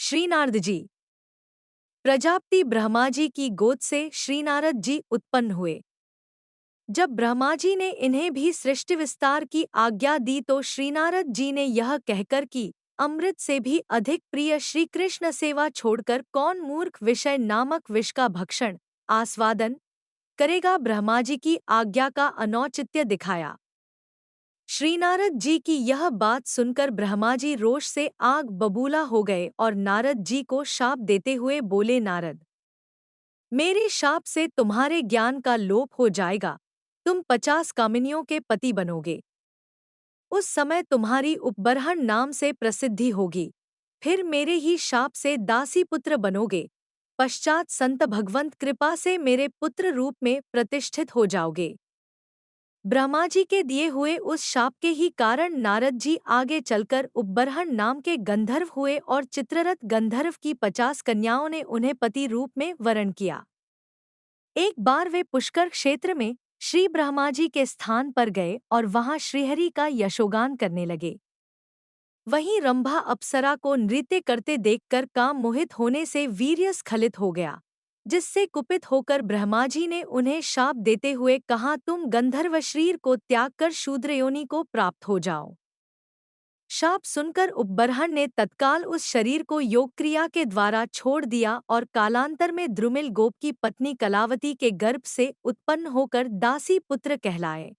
श्रीनारद जी। प्रजापति ब्रह्मा जी की गोद से श्रीनारद जी उत्पन्न हुए। जब ब्रह्मा जी ने इन्हें भी सृष्टि विस्तार की आज्ञा दी तो श्रीनारद जी ने यह कहकर कि अमृत से भी अधिक प्रिय श्री कृष्ण सेवा छोड़कर कौन मूर्ख विषय नामक विष का भक्षण आस्वादन करेगा, ब्रह्मा जी की आज्ञा का अनौचित्य दिखाया। श्रीनारद जी की यह बात सुनकर ब्रह्मा जी रोष से आग बबूला हो गए और नारद जी को शाप देते हुए बोले, नारद, मेरे शाप से तुम्हारे ज्ञान का लोप हो जाएगा, तुम 50 कामिनियों के पति बनोगे। उस समय तुम्हारी उपबरहन नाम से प्रसिद्धि होगी, फिर मेरे ही शाप से दासी पुत्र बनोगे, पश्चात संत भगवंत कृपा से मेरे पुत्र रूप में प्रतिष्ठित हो जाओगे। ब्रह्मा जी के दिए हुए उस शाप के ही कारण नारद जी आगे चलकर उपबरहन नाम के गंधर्व हुए और चित्ररथ गंधर्व की 50 कन्याओं ने उन्हें पति रूप में वरण किया। एक बार वे पुष्कर क्षेत्र में श्री ब्रह्मा जी के स्थान पर गए और वहां श्रीहरि का यशोगान करने लगे। वहीं रंभा अप्सरा को नृत्य करते देखकर काम मोहित होने से वीर्य स्खलित हो गया, जिससे कुपित होकर ब्रह्मा जी ने उन्हें शाप देते हुए कहा, तुम गंधर्व शरीर को त्याग कर शूद्र योनि को प्राप्त हो जाओ। शाप सुनकर उपबरहन ने तत्काल उस शरीर को योग क्रिया के द्वारा छोड़ दिया और कालांतर में द्रुमिल गोप की पत्नी कलावती के गर्भ से उत्पन्न होकर दासी पुत्र कहलाए।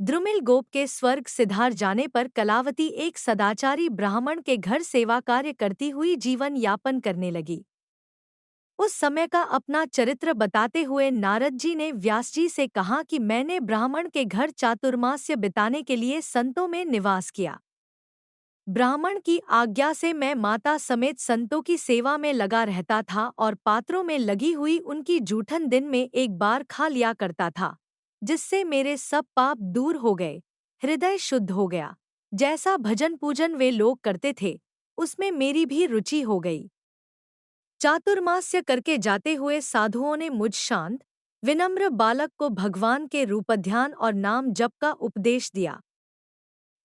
द्रुमिल गोप के स्वर्ग सिधार जाने पर कलावती एक सदाचारी ब्राह्मण के घर सेवा कार्य करती हुई जीवन यापन करने लगी। उस समय का अपना चरित्र बताते हुए नारद जी ने व्यास जी से कहा कि मैंने ब्राह्मण के घर चातुर्मास्य बिताने के लिए संतों में निवास किया। ब्राह्मण की आज्ञा से मैं माता समेत संतों की सेवा में लगा रहता था और पात्रों में लगी हुई उनकी जूठन दिन में एक बार खा लिया करता था, जिससे मेरे सब पाप दूर हो गए, हृदय शुद्ध हो गया। जैसा भजन पूजन वे लोग करते थे, उसमें मेरी भी रुचि हो गई। चातुर्मास्य करके जाते हुए साधुओं ने मुझ शांत विनम्र बालक को भगवान के रूपध्यान और नाम जप का उपदेश दिया।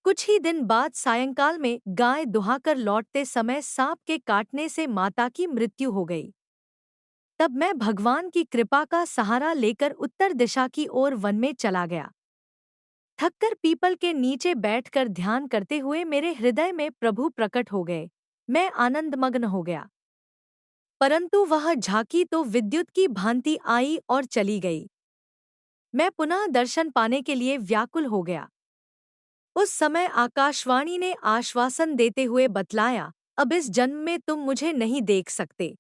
कुछ ही दिन बाद सायंकाल में गाय दुहाकर लौटते समय सांप के काटने से माता की मृत्यु हो गई। तब मैं भगवान की कृपा का सहारा लेकर उत्तर दिशा की ओर वन में चला गया। थककर पीपल के नीचे बैठकर ध्यान करते हुए मेरे हृदय में प्रभु प्रकट हो गए। मैं आनंदमग्न हो गया, परंतु वह झांकी तो विद्युत की भांति आई और चली गई। मैं पुनः दर्शन पाने के लिए व्याकुल हो गया। उस समय आकाशवाणी ने आश्वासन देते हुए बतलाया, अब इस जन्म में तुम मुझे नहीं देख सकते।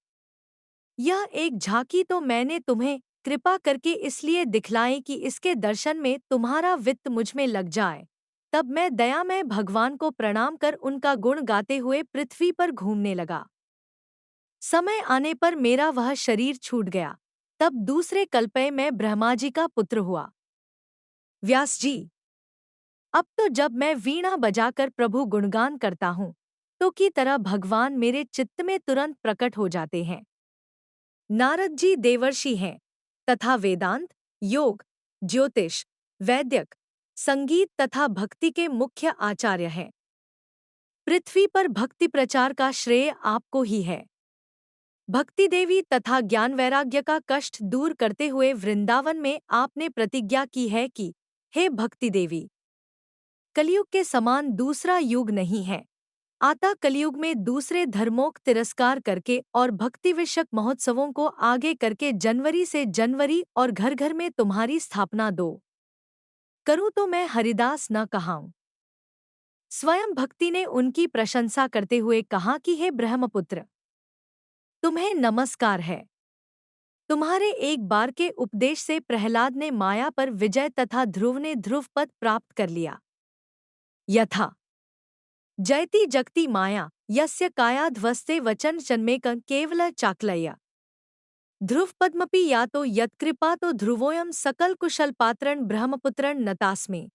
यह एक झांकी तो मैंने तुम्हें कृपा करके इसलिए दिखलाई कि इसके दर्शन में तुम्हारा वित्त मुझ में लग जाए। तब मैं दयामय भगवान को प्रणाम कर उनका गुण गाते हुए पृथ्वी पर घूमने लगा। समय आने पर मेरा वह शरीर छूट गया। तब दूसरे कल्पे में ब्रह्मा जी का पुत्र हुआ। व्यास जी, अब तो जब मैं वीणा बजाकर प्रभु गुणगान करता हूँ, तो की तरह भगवान मेरे चित्त में तुरंत प्रकट हो जाते हैं। नारद जी देवर्षि हैं तथा वेदांत, योग, ज्योतिष, वैद्यक, संगीत तथा भक्ति के मुख्य आचार्य हैं। पृथ्वी पर भक्ति प्रचार का श्रेय आपको ही है। भक्ति देवी तथा ज्ञान वैराग्य का कष्ट दूर करते हुए वृंदावन में आपने प्रतिज्ञा की है कि हे भक्ति देवी, कलयुग के समान दूसरा युग नहीं है। आता कलयुग में दूसरे धर्मों का तिरस्कार करके और भक्ति विषयक महोत्सवों को आगे करके जनवरी से जनवरी और घर घर में तुम्हारी स्थापना दो करूं तो मैं हरिदास न कहाऊं। स्वयं भक्ति ने उनकी प्रशंसा करते हुए कहा कि हे ब्रह्मपुत्र, तुम्हें नमस्कार है। तुम्हारे एक बार के उपदेश से प्रहलाद ने माया पर विजय तथा ध्रुव ने ध्रुव पद प्राप्त कर लिया। यथा जयति जगति माया यस्य कायाध्वस्ते वचन जन्मेक केवल चाकलय ध्रुव पद्मपि यातो यत्कृपा तो ध्रुवोयम सकल कुशल पात्रण ब्रह्मपुत्रण नतास्मे।